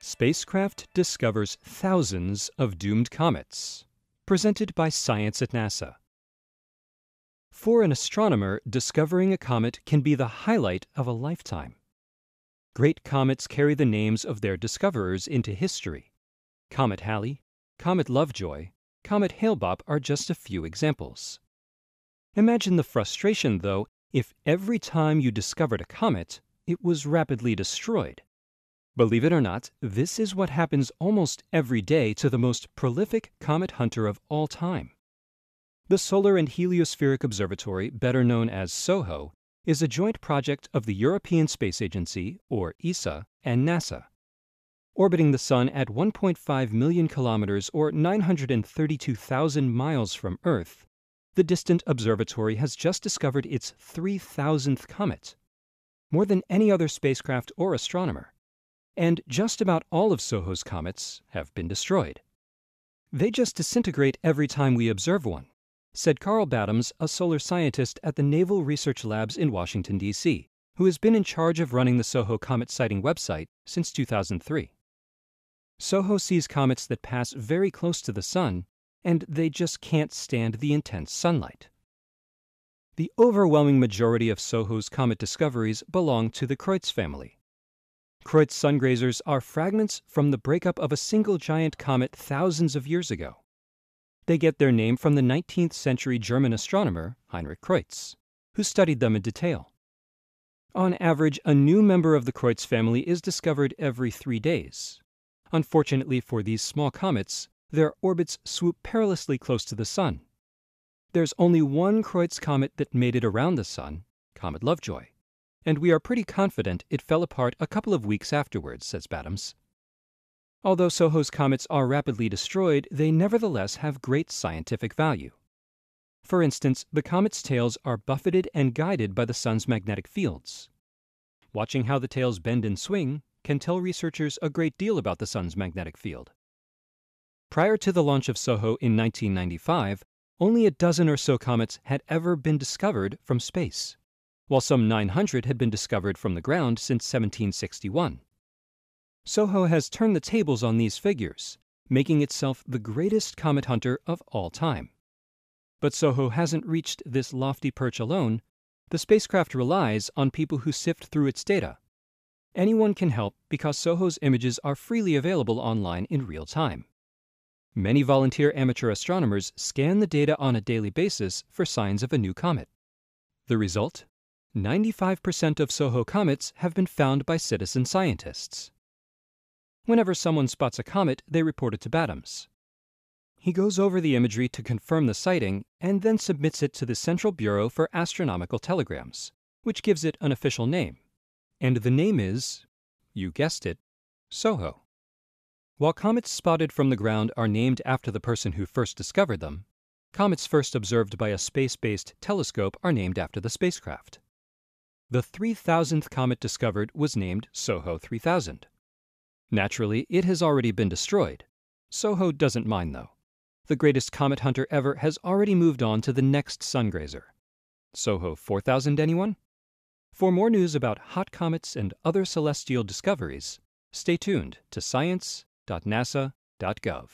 Spacecraft discovers thousands of doomed comets. Presented by Science at NASA. For an astronomer, discovering a comet can be the highlight of a lifetime. Great comets carry the names of their discoverers into history. Comet Halley, Comet Lovejoy, Comet Hale-Bopp are just a few examples. Imagine the frustration, though, if every time you discovered a comet, it was rapidly destroyed. Believe it or not, this is what happens almost every day to the most prolific comet hunter of all time. The Solar and Heliospheric Observatory, better known as SOHO, is a joint project of the European Space Agency, or ESA, and NASA. Orbiting the Sun at 1.5 million kilometers or 932,000 miles from Earth, the distant observatory has just discovered its 3,000th comet, more than any other spacecraft or astronomer. And just about all of SOHO's comets have been destroyed. They just disintegrate every time we observe one, said Carl Battams, a solar scientist at the Naval Research Labs in Washington, D.C., who has been in charge of running the SOHO comet sighting website since 2003. SOHO sees comets that pass very close to the Sun, and they just can't stand the intense sunlight. The overwhelming majority of SOHO's comet discoveries belong to the Kreutz family. Kreutz sungrazers are fragments from the breakup of a single giant comet thousands of years ago. They get their name from the 19th century German astronomer Heinrich Kreutz, who studied them in detail. On average, a new member of the Kreutz family is discovered every 3 days. Unfortunately for these small comets, their orbits swoop perilously close to the Sun. There's only one Kreutz comet that made it around the Sun, Comet Lovejoy, and we are pretty confident it fell apart a couple of weeks afterwards, says Battams. Although SOHO's comets are rapidly destroyed, they nevertheless have great scientific value. For instance, the comets' tails are buffeted and guided by the Sun's magnetic fields. Watching how the tails bend and swing can tell researchers a great deal about the Sun's magnetic field. Prior to the launch of SOHO in 1995, only a dozen or so comets had ever been discovered from space, while some 900 had been discovered from the ground since 1761. SOHO has turned the tables on these figures, making itself the greatest comet hunter of all time. But SOHO hasn't reached this lofty perch alone. The spacecraft relies on people who sift through its data. Anyone can help because SOHO's images are freely available online in real time. Many volunteer amateur astronomers scan the data on a daily basis for signs of a new comet. The result? 95% of SOHO comets have been found by citizen scientists. Whenever someone spots a comet, they report it to Battams. He goes over the imagery to confirm the sighting and then submits it to the Central Bureau for Astronomical Telegrams, which gives it an official name. And the name is, you guessed it, SOHO. While comets spotted from the ground are named after the person who first discovered them, comets first observed by a space-based telescope are named after the spacecraft. The 3,000th comet discovered was named SOHO 3000. Naturally, it has already been destroyed. SOHO doesn't mind, though. The greatest comet hunter ever has already moved on to the next sungrazer. SOHO 4000, anyone? For more news about hot comets and other celestial discoveries, stay tuned to science.nasa.gov.